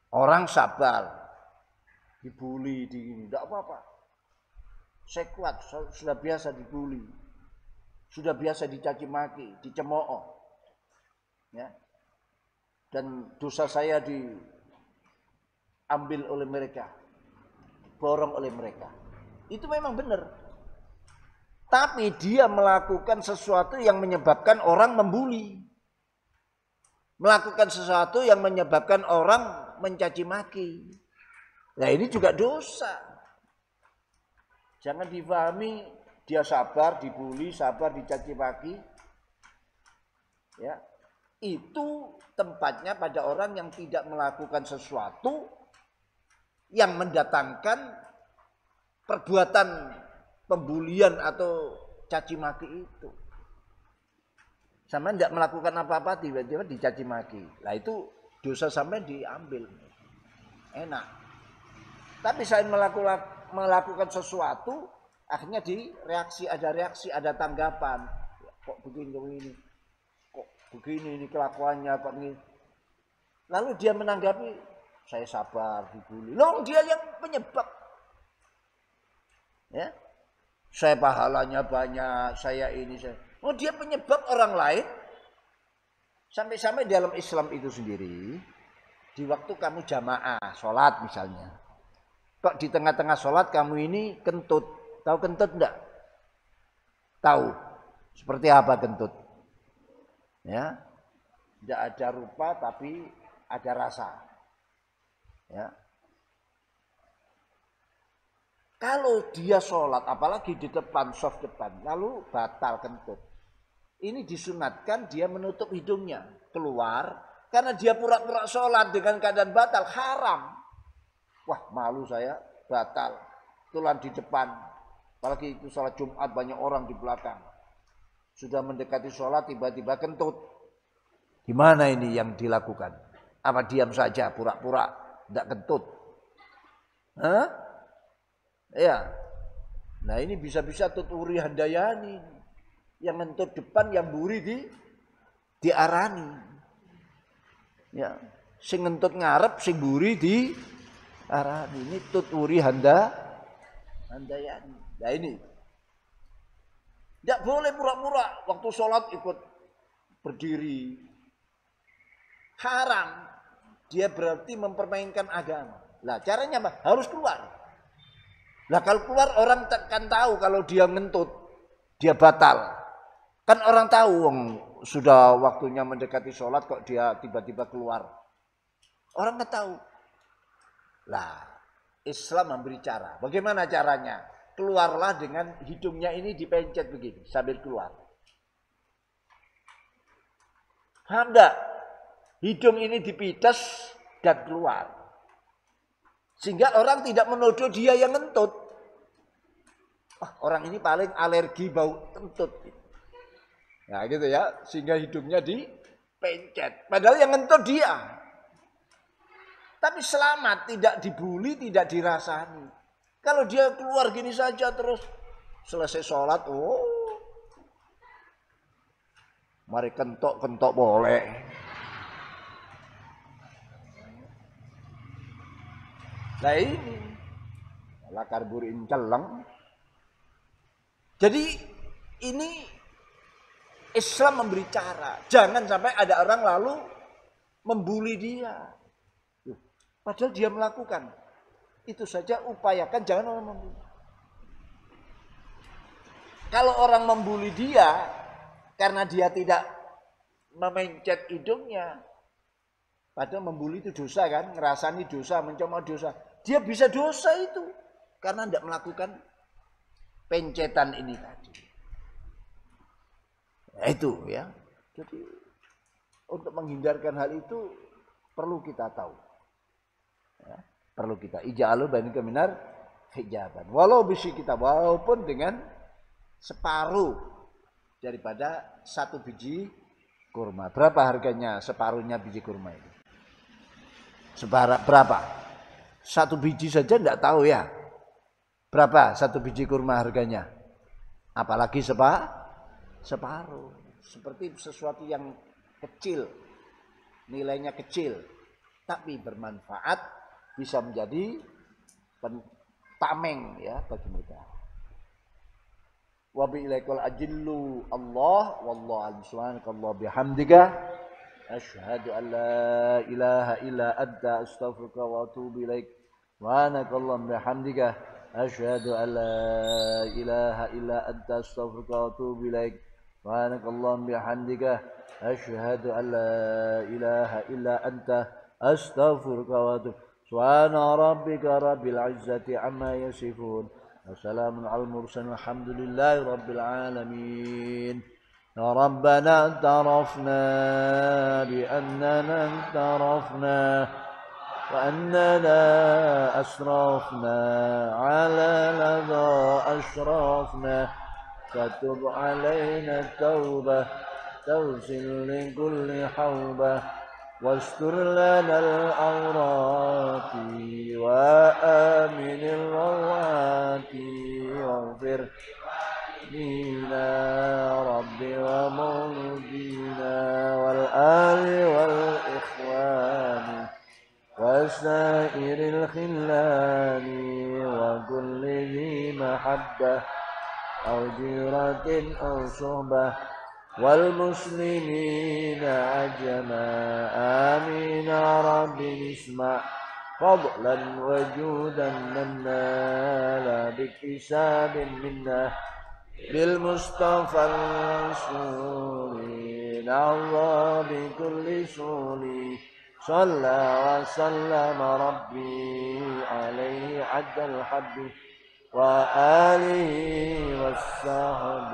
Orang sabar, dibully, tidak apa-apa. Saya kuat, sudah biasa dibully, sudah biasa dicaci maki, dicemooh. Ya. Dan dosa saya diambil oleh mereka, borong oleh mereka. Itu memang benar. Tapi dia melakukan sesuatu yang menyebabkan orang membuli. Melakukan sesuatu yang menyebabkan orang mencaci maki. Nah ini juga dosa. Jangan difahami dia sabar, dibuli, sabar, dicaci maki. Ya. Itu tempatnya pada orang yang tidak melakukan sesuatu yang mendatangkan perbuatan pembulian atau caci maki itu. Sama tidak melakukan apa-apa tiba-tiba dicaci maki. Lah itu dosa sampai diambil. Enak. Tapi saya melakukan sesuatu, akhirnya ada reaksi, ada tanggapan. Kok begini? Kok begini ini kelakuannya, kok ini. Lalu dia menanggapi, saya sabar, dibully. Loh, dia yang penyebab. Ya. Saya pahalanya banyak, saya ini, saya. Oh, dia penyebab orang lain. Sampai-sampai dalam Islam itu sendiri, di waktu kamu jamaah, sholat misalnya. Kok di tengah-tengah sholat kamu ini kentut. Tahu kentut enggak? Tahu. Seperti apa kentut? Ya. Tidak ada rupa tapi ada rasa. Ya. Kalau dia sholat, apalagi di depan, soft depan, lalu batal kentut. Ini disunatkan dia menutup hidungnya, keluar, karena dia pura-pura sholat dengan keadaan batal, haram. Wah malu saya, batal. Tulan di depan, apalagi itu sholat Jumat banyak orang di belakang. Sudah mendekati sholat, tiba-tiba kentut. Gimana ini yang dilakukan? Apa diam saja, pura-pura, tidak kentut? Hah? Ya, nah ini bisa-bisa tuturi handayani yang ngentut depan, yang buri diarani. Ya, sing ngentut ngarep, sing buri diarani. Ini tuturi handayani. Nah ini, tidak boleh pura-pura waktu sholat ikut berdiri. Haram. Dia berarti mempermainkan agama. Lah caranya apa? Harus keluar. Nah kalau keluar orang kan tahu kalau dia ngentut, dia batal. Kan orang tahu sudah waktunya mendekati sholat kok dia tiba-tiba keluar. Orang nggak tahu. Lah, Islam memberi cara. Bagaimana caranya? Keluarlah dengan hidungnya ini dipencet begini sambil keluar. Paham enggak? Hidung ini dipites dan keluar. Sehingga orang tidak menuduh dia yang ngentut. Orang ini paling alergi bau kentut. Nah gitu ya, sehingga hidungnya dipencet. Padahal yang ngentut dia. Tapi selamat, tidak dibuli, tidak dirasani. Kalau dia keluar gini saja terus selesai sholat, mari kentok-kentok boleh. Nah ini, lakar burin celeng. Jadi ini Islam memberi cara. Jangan sampai ada orang lalu membuli dia. Padahal dia melakukan. Itu saja upayakan jangan orang membuli. Kalau orang membuli dia karena dia tidak memencet hidungnya. Padahal membuli itu dosa kan. Ngerasani dosa, mencoma dosa. Dia bisa dosa itu. Karena tidak melakukan pencetan ini tadi. Nah, itu ya. Jadi untuk menghindarkan hal itu perlu kita tahu. Ya, perlu kita ija'alu banika minar hijaban. Walau bisi kita, walaupun dengan separuh daripada satu biji kurma. Berapa harganya separuhnya biji kurma itu? Berapa? Satu biji saja tidak tahu ya. Berapa satu biji kurma harganya? Apalagi separuh. Seperti sesuatu yang kecil. Nilainya kecil. Tapi bermanfaat. Bisa menjadi tameng ya bagi mereka. Wa bi ilaikal ajillu Allah wallahu alim subhanakallah bihamdika asyhadu an la ilaha illa anta astaghfiruka wa atubu ilaik wa anakallahu bihamdika asyhadu an la ilaha illa anta astaghfiruka wa atubu ilaik wa anakallahu bihamdika asyhadu an la ilaha illa anta astaghfiruka wa atubu. Subhana rabbika rabbil izzati amma yasifun. Wassalamun ala al-mursalin walhamdulillahi rabbil alamin. Ya Rabbana tarafna bi annana tarafna wa annana asrafna ala ladha ashrafna fatub alayna tawbah tawsil li kulli hawbah واستر لنا العورات وآمن الروات واغفر لنا رب ومولدينا والآل والإخوان وسائر الخلان وكل ذي محبة أو جيرة أو صحبة والمسلمين عجما آمين رب اسمع فضلا وجودا منا لا باكتساب منا بالمصطفى الرسول الله بكل سولي صلى وسلم ربي عليه عد الحب وآله والصحب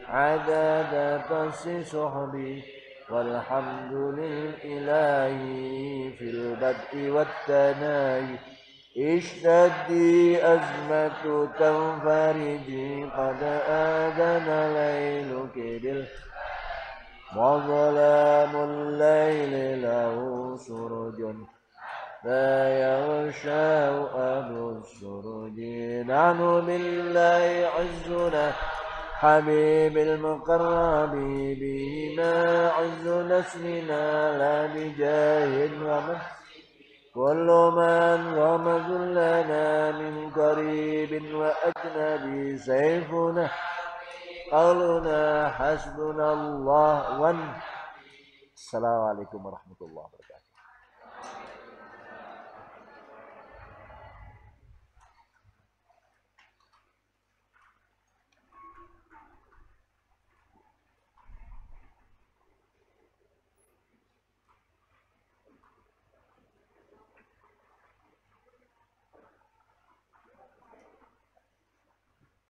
عدد صحبي والحمد لله في البدء والثناء اشتدي أزمة تنفرجي قد آذن ليلك وظلام الليل له سرج لا يغشى أهل السرج نحن بالله عزنا حبيب المقرب بما عز نسلنا لا بجاه ومن كل من رمز لنا من قريب وأجنبي سيفنا قولنا حسبنا الله السلام عليكم ورحمة الله وبركاته.